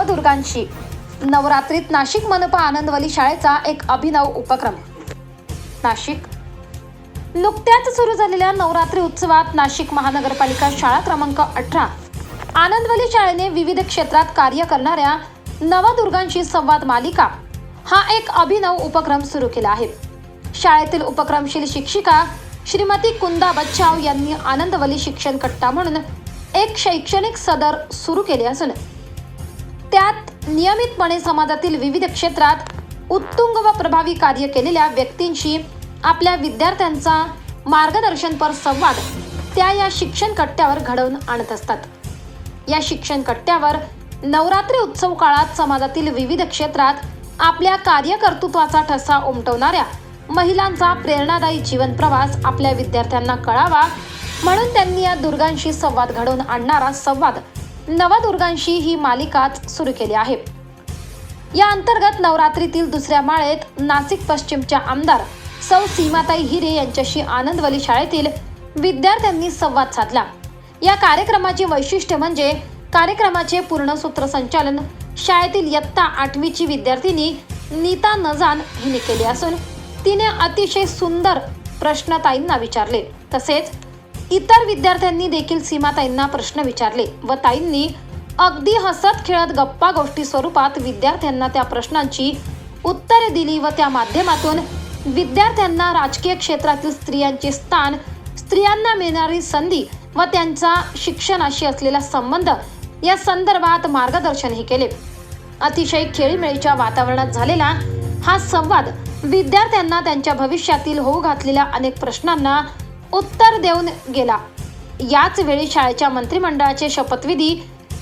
नवदुर्गांची नवरात्रीत नाशिक मनपा आनंदवली शाळेचा एक अभिनव उपक्रम। नाशिक नुकत्याच सुरू झालेल्या नवरात्री उत्सवात नाशिक महानगरपालिका शाळा क्रमांक 18 आनंदवली शाळेने विविध क्षेत्रात कार्य करणाऱ्या नवदुर्गांशी संवाद मालिका हा एक अभिनव उपक्रम सुरू केला आहे। शाळेतील उपक्रमशील शिक्षिका श्रीमती कुंदा बच्चाव यांनी आनंदवली शिक्षण कट्टा म्हणून एक शैक्षणिक सदर सुरू केले असून त्यात नियमितपणे समाजातील विविध क्षेत्रात उत्तुंग व प्रभावी कार्य केलेल्या व्यक्तींशी आपल्या विद्यार्थ्यांचा मार्गदर्शनपर संवाद त्या या शिक्षण कट्ट्यावर घडवून आणत असतात। या शिक्षण कट्ट्यावर नवरात्री उत्सव काळात समाजातील विविध क्षेत्रात आपल्या कार्यकर्तृत्वाचा ठसा उमटवणाऱ्या महिलांचा प्रेरणादायी जीवन प्रवास आपल्या विद्यार्थ्यांना कळावा म्हणून त्यांनी या दुर्गांशी संवाद घडवून आणणारा संवाद नवदुर्गांशी ही मालिकाच सुरू केली आहे। या अंतर्गत नवरात्रीतील दुसऱ्या माळेत नाशिक पश्चिमच्या आमदार सौ सीमाताई हिरे यांच्याशी आनंदवली शाळेतील विद्यार्थ्यांनी संवाद साधला। या कार्यक्रमाचे वैशिष्ट्य म्हणजे कार्यक्रमाचे पूर्ण सूत्रसंचालन शाळेतील इयत्ता 8वीची विद्यार्थिनी नीता नजान हिने केले असून तिने अतिशय सुंदर प्रश्न ताईंना विचारले। तसेच इतर विद्यार्थ्यांनी देखील सीमाताईंना प्रश्न विचारले व ताईंनी अगदी हसत खेळत गप्पा गोष्टी स्वरूपात विद्यार्थ्यांना त्या प्रश्नांची उत्तरे दिली व त्या माध्यमातून विद्यार्थ्यांना राजकीय क्षेत्रातील स्त्रियांचे स्थान, स्त्रियांना मिळणारी संधी व त्यांचा शिक्षणाशी असलेला संबंध या संदर्भात मार्गदर्शनही केले। अतिशय खेळीमेळीच्या वातावरणात झालेला हा संवाद विद्यार्थ्यांना त्यांच्या भविष्यातील होऊ घातलेल्या अनेक प्रश्नांना उत्तर देऊन गेला। याच वेळी शाळेच्या मंत्रिमंडळाचे शपथविधी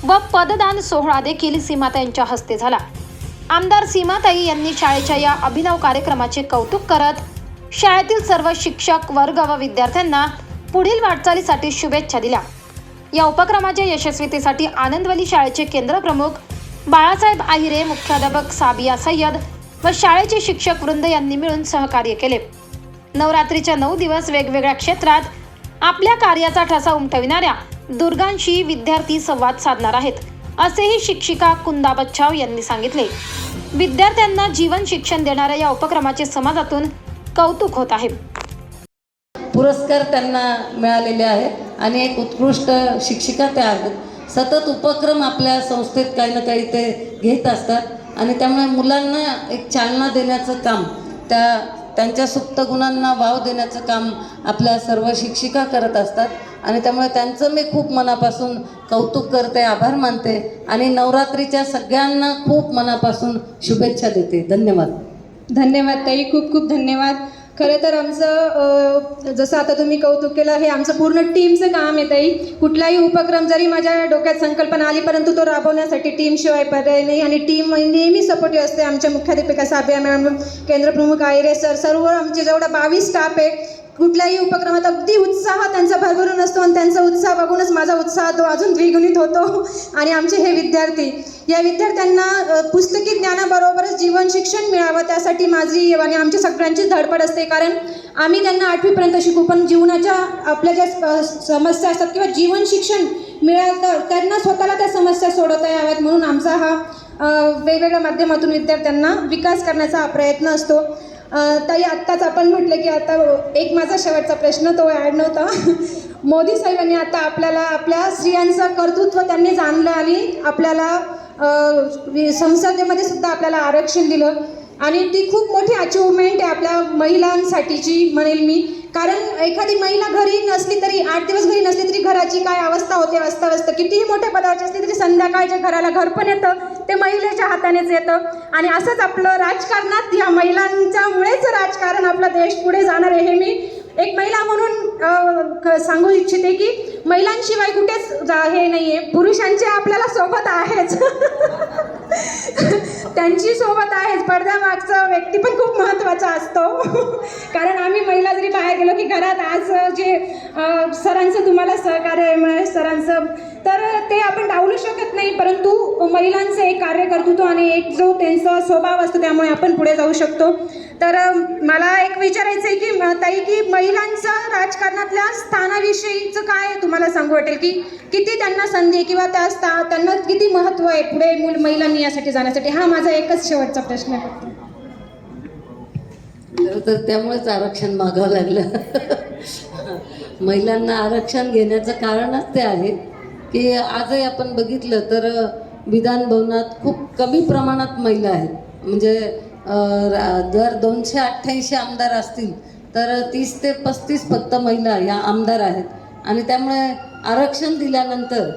व पददान सोहळा देखील सीमाताईंच्या हस्ते झाला। आमदार सीमाताई यांनी शाळेच्या या अभिनव कार्यक्रमाचे कौतुक करत शाळेतील सर्व शिक्षक वर्ग व विद्यार्थ्यांना पुढील वाटचालीसाठी शुभेच्छा दिल्या। या उपक्रमाच्या यशस्वीतेसाठी आनंदवली शाळेचे केंद्रप्रमुख बाळासाहेब आहिरे, मुख्याध्यापक साबिया सय्यद व शाळेचे शिक्षक वृंद यांनी मिळून सहकार्य केले। नवरात्रीच्या 9 दिवस वेगवेगळ्या क्षेत्रात आपल्या कार्याचा ठसा उमटविणाऱ्या दुर्गांशी विद्यार्थी संवाद साधणार आहेत, असेही शिक्षिका कुंदा बच्चाव यांनी सांगितले। विद्यार्थ्यांना जीवन शिक्षण देणाऱ्या या उपक्रमाचे समाजातून कौतुक होत आहे। पुरस्कार त्यांना मिळालेले आहेत आणि एक उत्कृष्ट शिक्षिका त्या आहेत। सतत उपक्रम आपल्या संस्थेत काही ना काही ते घेत असतात आणि त्यामुळे मुलांना एक चालना देण्याचं काम, त्यांच्या सुप्त गुणांना वाव देण्याचं काम आपल्या सर्व शिक्षिका करत असतात आणि त्यामुळे त्यांचं मी खूप मनापासून कौतुक करते, आभार मानते आणि नवरात्रीच्या सगळ्यांना खूप मनापासून शुभेच्छा देते। धन्यवाद। धन्यवाद ताई, खूप खूप धन्यवाद। खरं तर आमचं जसं आता तुम्ही कौतुक केलं, हे आमचं पूर्ण टीमचं काम आहे ताई। कुठलाही उपक्रम जरी माझ्या डोक्यात संकल्पना आली परंतु तो राबवण्यासाठी टीमशिवाय पर्याय नाही आणि टीम नेहमी सपोर्टिव्ह असते। आमच्या मुख्याध्यापिका साबिया मॅडम, केंद्रप्रमुख आहिरे सर, सर्व आमचे जेवढा 22 स्टाफ आहे, कुठल्याही उपक्रमात अगदी उत्साह त्यांचा भरभरून असतो आणि त्यांचा उत्साह बघूनच माझा उत्साह तो अजून द्विगुणित होतो। आणि आमचे हे विद्यार्थी, या विद्यार्थ्यांना पुस्तकी ज्ञानाबरोबरच जीवन शिक्षण मिळावं त्यासाठी माझी आणि आमच्या सगळ्यांचीच धडपड असते। कारण आम्ही त्यांना 8वीपर्यंत शिकू पण जीवनाच्या आपल्या ज्या समस्या असतात किंवा जीवन शिक्षण मिळालं तर त्यांना स्वतःला त्या समस्या सोडवता याव्यात म्हणून आमचा हा वेगवेगळ्या माध्यमातून विद्यार्थ्यांना विकास करण्याचा हा प्रयत्न असतो। ताई, आत्ताच आपण म्हटलं की आता एक माझा शेवटचा प्रश्न तो ॲड नव्हता। मोदी साहेबांनी आता आपल्याला आपल्या स्त्रियांचं कर्तृत्व त्यांनी जाणलं आणि आपल्याला संसदेमध्ये सुद्धा आपल्याला आरक्षण दिलं आणि ती खूप मोठी अचिव्हमेंट आहे आपल्या महिलांसाठीची म्हणेल मी। कारण एखादी महिला घरी नसली तरी 8 दिवस घरी नसली तरी घराची काय अवस्था होते, अस्ताव्यस्त, कितीही मोठ्या पदाची असली तरी संध्याकाळच्या घराला घर पण येतं ते महिलेच्या हातानेच येतं। आणि असंच आपलं राजकारणात या महिलांच्यामुळेच राजकारण आपला देश पुढे जाणार आहे हे मी एक महिला म्हणून सांगू इच्छिते की महिलांशिवाय कुठेच हे नाही आहे। पुरुषांचे आपल्याला सोबत आहेच त्यांची सोबत आहेच, पडद्यामागचा व्यक्ती पण खूप महत्त्वाचा असतो। कारण आम्ही महिला जरी बाहेर गेलो की घरात आज जे सरांचं तुम्हाला सहकार्य आहे सरांचं, तर ते आपण डावलू शकत नाही, परंतु महिलांचं एक कार्यकर्तृत्व आणि एक जो त्यांचा स्वभाव असतो त्यामुळे आपण पुढे जाऊ शकतो। तर मला एक विचारायचं आहे की ताई, की महिलांचं राजकारणातल्या स्थानाविषयीचं काय तुम्हाला सांगू वाटेल, की किती त्यांना संधी आहे किंवा त्यांना किती महत्त्व आहे पुढे महिलांनी यासाठी जाण्यासाठी? हा माझा एकच शेवटचा प्रश्न आहे फक्त. तर त्यामुळेच आरक्षण मागावं लागलं. महिलांना आरक्षण घेण्याचं कारणच ते आहे की आजही आपण बघितलं तर विधान भवनात खूप कमी प्रमाणात महिला आहेत. म्हणजे जर 288 आमदार असतील तर 30 ते 35 फक्त महिला या आमदार आहेत. आणि त्यामुळे आरक्षण दिल्यानंतर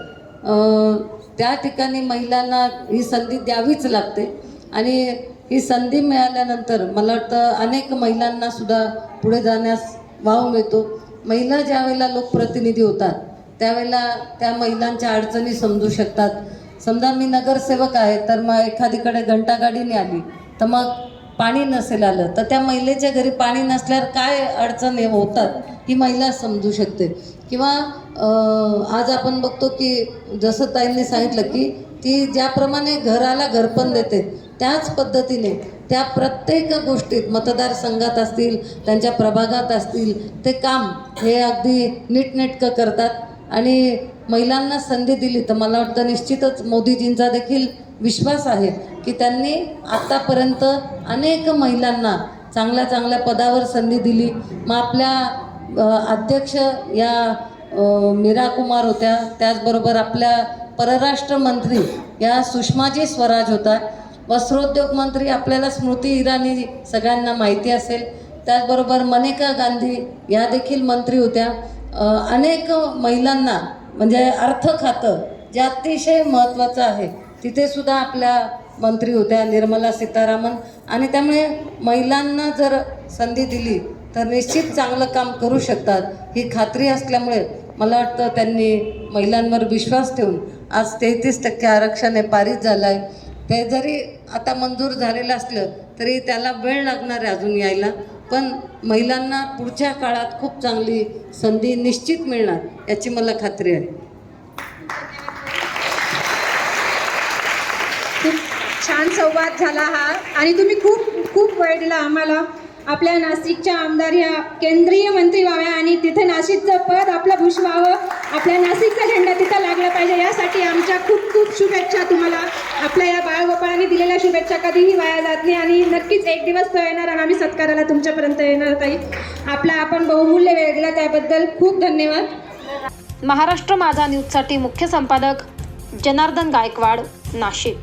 त्या ठिकाणी महिलांना ही संधी द्यावीच लागते. आणि ही संधी मिळाल्यानंतर मला वाटतं अनेक महिलांना सुद्धा पुढे जाण्यास वाव मिळतो. महिला ज्यावेळेला लोकप्रतिनिधी होतात त्यावेळेला त्या महिलांच्या अडचणी समजू शकतात. समजा मी नगरसेवक आहे तर मग एखादीकडे घंटागाडीने आली तर मग पाणी नसेल आलं तर त्या महिलेच्या घरी पाणी नसल्यावर काय अडचणी होतात ही महिला समजू शकते. किंवा आज आपण बघतो की जसं ताईंनी सांगितलं की ती ज्याप्रमाणे घराला घरपण देते त्याच पद्धतीने त्या प्रत्येक गोष्टीत मतदारसंघात असतील, त्यांच्या प्रभागात असतील, ते काम हे अगदी नीटनेटकं करतात. आणि महिलांना संधी दिली तर मला वाटतं निश्चितच मोदीजींचा देखील विश्वास आहे की त्यांनी आत्तापर्यंत अनेक महिलांना चांगल्या चांगल्या पदावर संधी दिली. मग आपल्या अध्यक्ष या मीरा कुमार होत्या, त्याचबरोबर आपल्या परराष्ट्र मंत्री या सुषमाजी स्वराज होता, वस्त्रोद्योग मंत्री आपल्याला स्मृती इराणी सगळ्यांना माहिती असेल, त्याचबरोबर मनेका गांधी या देखील मंत्री होत्या. अनेक महिलांना म्हणजे अर्थ खातं जे अतिशय महत्त्वाचं आहे तिथे सुद्धा आपल्या मंत्री होत्या निर्मला सीतारामन. आणि त्यामुळे महिलांना जर संधी दिली तर निश्चित चांगलं काम करू शकतात ही खात्री असल्यामुळे मला वाटतं त्यांनी महिलांवर विश्वास ठेवून आज 33% आरक्षण हे पारित झालं आहे. ते जरी आता मंजूर झालेलं असलं तरी त्याला वेळ लागणार आहे अजून यायला. पण महिलांना पुढच्या काळात खूप चांगली संधी निश्चित मिळणार याची मला खात्री आहे. खूप छान संवाद झाला हा, आणि तुम्ही खूप खूप वेळ दिला आम्हाला. आपल्या नाशिकच्या आमदार ह्या केंद्रीय मंत्री व्हाव्या आणि तिथे नाशिकचं पद आपलं भूषवावं, आपल्या नाशिकचा झेंडा तिथं लागला पाहिजे, यासाठी आमच्या खूप खूप शुभेच्छा तुम्हाला. आपल्या या बाळगोपाळांनी दिलेल्या शुभेच्छा कधीही वाया जात नाही आणि नक्कीच एक दिवस तो येणार आणि आम्ही सत्काराला तुमच्यापर्यंत येणार. ताई, आपला आपण बहुमूल्य वेळ दिला त्याबद्दल खूप धन्यवाद. महाराष्ट्र माझा न्यूजसाठी मुख्य संपादक जनार्दन गायकवाड, नाशिक.